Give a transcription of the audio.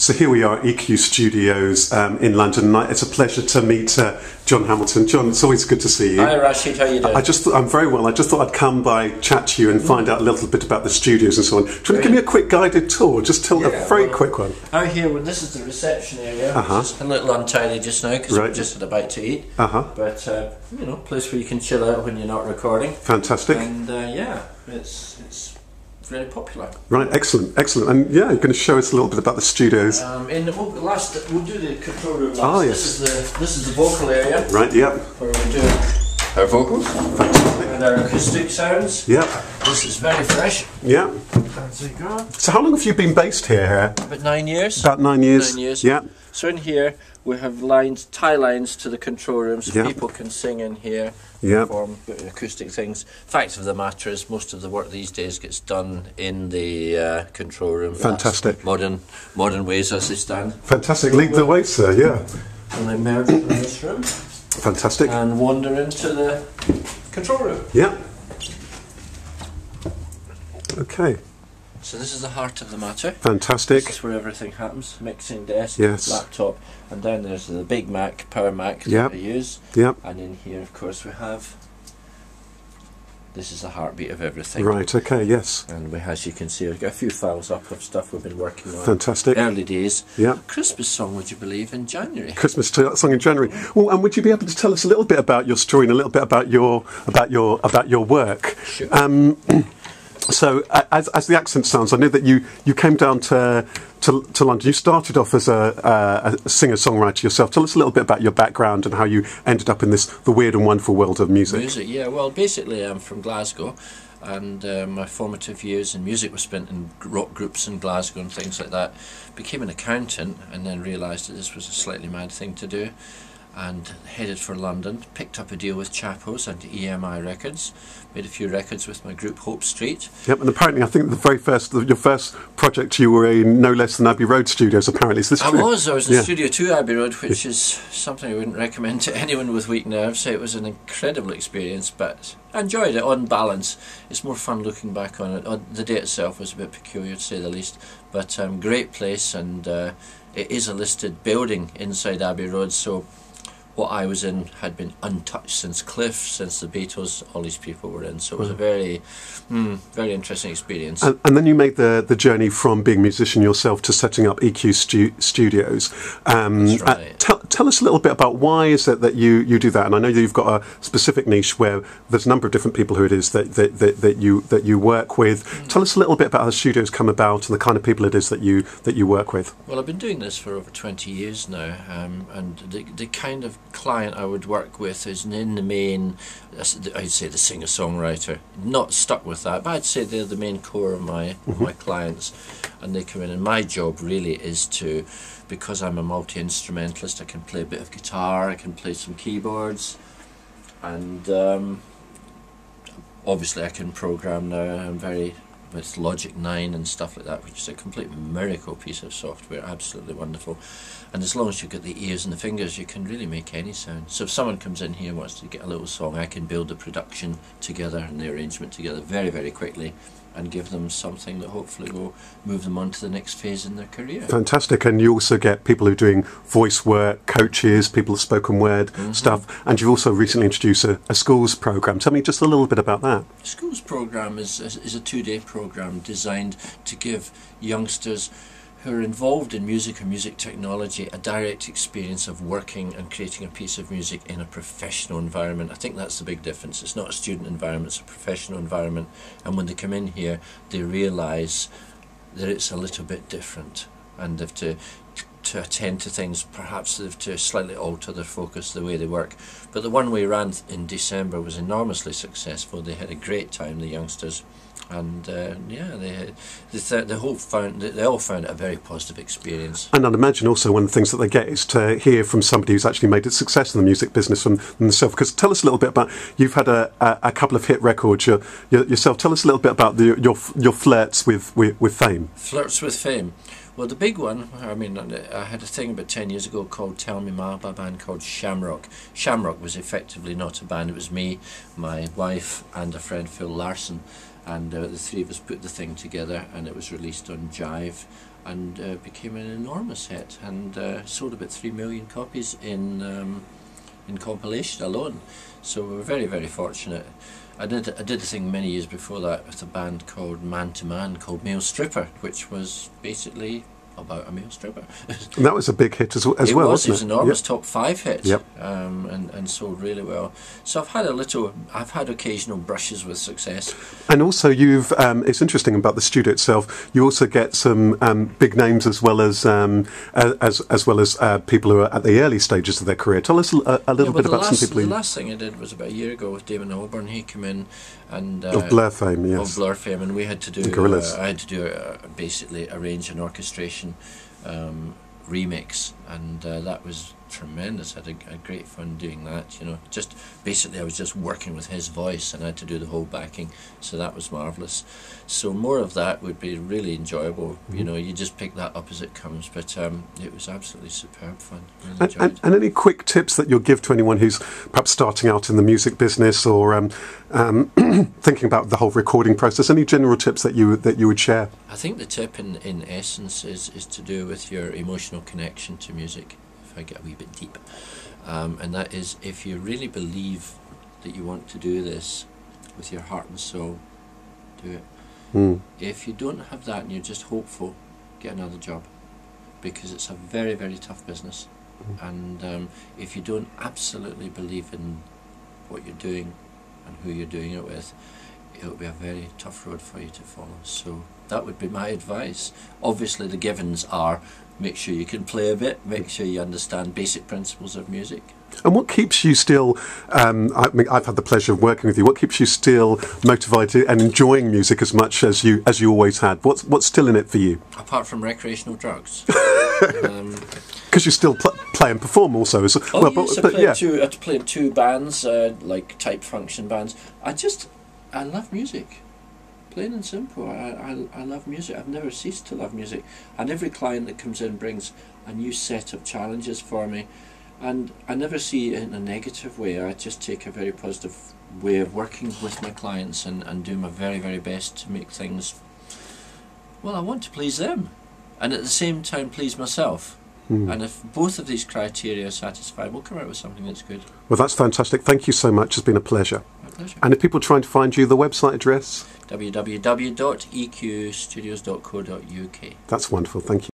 So here we are at EQ Studios in London. It's a pleasure to meet John Hamilton. John, it's always good to see you. Hi Rasheed, how are you doing? I'm very well. I just thought I'd come by, chat to you and find out a little bit about the studios and so on. Do you want to give me a quick guided tour? Just tell a very quick one. Out here, this is the reception area. It's a little untidy just now because we just had a bite to eat. But, you know, place where you can chill out when you're not recording. Fantastic. And yeah, it's very popular. Right, excellent, excellent. And yeah, you're going to show us a little bit about the studios. We'll do the control room last. Oh yes. This is the vocal area. Right. Yep. Where we do our vocals. Fantastic. And our acoustic sounds. Yep. This is very fresh. Yeah. As we go. So how long have you been based here? About 9 years. About 9 years. 9 years. Yeah. So in here we have tie lines to the control room, so people can sing in here. Perform acoustic things. Fact of the matter is, most of the work these days gets done in the control room. Fantastic. Modern ways as they stand. Fantastic. Lead the way, sir. Yeah. And then merge in this room. Fantastic. And wander into the control room. Yeah. Okay. So this is the heart of the matter. Fantastic. This is where everything happens. Mixing desk, yes. laptop, and down there's the big Mac, Power Mac that I use. Yep. And in here, of course, we have. This is the heartbeat of everything. Right. Okay. Yes. And we, as you can see, I've got a few files up of stuff we've been working on. Fantastic. Early days. Yeah. Christmas song, would you believe, in January? Christmas song in January. Well, and would you be able to tell us a little bit about your story and a little bit about your work? Sure. So, as the accent sounds, I know that you came down to London. You started off as a singer-songwriter yourself. Tell us a little bit about your background and how you ended up in the weird and wonderful world of music. Yeah. Well, basically, I'm from Glasgow, and my formative years in music were spent in rock groups in Glasgow and things like that. Became an accountant, and then realised that this was a slightly mad thing to do, and headed for London. Picked up a deal with Chappos and EMI Records. Made a few records with my group Hope Street. Yep, and apparently I think your first project you were in no less than Abbey Road Studios, apparently. Is this true? I was in Studio 2 Abbey Road, which is something I wouldn't recommend to anyone with weak nerves. So it was an incredible experience, but I enjoyed it on balance. It's more fun looking back on it. The day itself was a bit peculiar, to say the least, but great place, and it is a listed building inside Abbey Road, so what I was in had been untouched since Cliff, since the Beatles, all these people were in. So it was a very interesting experience. And then you made the journey from being a musician yourself to setting up EQ Studios. That's right. Tell us a little bit about why is it that you do that. And I know that you've got a specific niche where there's a number of different people who it is that you work with. Tell us a little bit about how the studios come about and the kind of people it is that you work with. Well, I've been doing this for over 20 years now, and the kind of client I would work with is in the main, I'd say the singer-songwriter. Not stuck with that, but I'd say they're the main core of my clients, and they come in, and my job really is to, because I'm a multi-instrumentalist, I can play a bit of guitar, I can play some keyboards, and obviously I can program now. With Logic 9 and stuff like that, which is a complete miracle piece of software, absolutely wonderful. And as long as you've got the ears and the fingers, you can really make any sound. So if someone comes in here and wants to get a little song, I can build the production together and the arrangement together very, very quickly, and give them something that hopefully will move them on to the next phase in their career. Fantastic. And you also get people who are doing voice work, coaches, people of spoken word stuff, and you've also recently introduced a schools program. Tell me just a little bit about that. The schools program is a 2-day program designed to give youngsters who are involved in music or music technology a direct experience of working and creating a piece of music in a professional environment. I think that's the big difference. It's not a student environment, it's a professional environment, and when they come in here they realise that it's a little bit different, and they've to attend to things, perhaps they've to slightly alter their focus, the way they work. But the one we ran in December was enormously successful. They had a great time, the youngsters, and they all found it a very positive experience. And I'd imagine also one of the things that they get is to hear from somebody who's actually made a success in the music business from themselves. Because tell us a little bit about, you've had a couple of hit records yourself. Tell us a little bit about your flirts with fame. Flirts with fame. Well, the big one, I mean, I had a thing about 10 years ago called Tell Me Ma, by a band called Shamrock. Shamrock was effectively not a band, it was me, my wife and a friend, Phil Larson, and the three of us put the thing together, and it was released on Jive, and became an enormous hit, and sold about 3 million copies in compilation alone. So we were very, very fortunate. I did a thing many years before that with a band called Man to Man called Male Stripper, which was basically about a male stripper. And that was a big hit as well, it was wasn't it? It was an enormous Yep. top 5 hit, Yep. and sold really well. So I've had occasional brushes with success. And also, it's interesting about the studio itself. You also get some big names as well as people who are at the early stages of their career. Tell us a little bit about some people. The last thing I did was about a year ago with Damon Albarn. He came in and Of Blur fame, yes. Of Blur fame, and we had to do I had to do basically arrange an orchestration remix, and that was tremendous. I had great fun doing that. Just basically I was just working with his voice, and I had to do the whole backing, so that was marvelous. So more of that would be really enjoyable. You just pick that up as it comes, but it was absolutely superb fun. Really enjoyed it. And any quick tips that you'll give to anyone who's perhaps starting out in the music business or thinking about the whole recording process? Any general tips that you would share? I think the tip in essence is to do with your emotional connection to music, if I get a wee bit deep. And that is, if you really believe that you want to do this with your heart and soul, do it. If you don't have that and you're just hopeful, get another job, because it's a very, very tough business. And if you don't absolutely believe in what you're doing and who you're doing it with, it'll be a very tough road for you to follow. So that would be my advice. Obviously the givens are, make sure you can play a bit, make sure you understand basic principles of music. And what keeps you still, I've had the pleasure of working with you, what keeps you still motivated and enjoying music as much as you always had? What's still in it for you? Apart from recreational drugs. Because you still play and perform also. Yes, I had to play in 2 bands, like type function bands. I love music. Plain and simple. I love music. I've never ceased to love music. And every client that comes in brings a new set of challenges for me. And I never see it in a negative way. I just take a very positive way of working with my clients and do my very, very best to make things... Well, I want to please them. And at the same time please myself. And if both of these criteria are satisfied, we'll come out with something that's good. Well, that's fantastic. Thank you so much. It's been a pleasure. My pleasure. And if people are trying to find you, the website address? www.eqstudios.co.uk. That's wonderful. Thank you.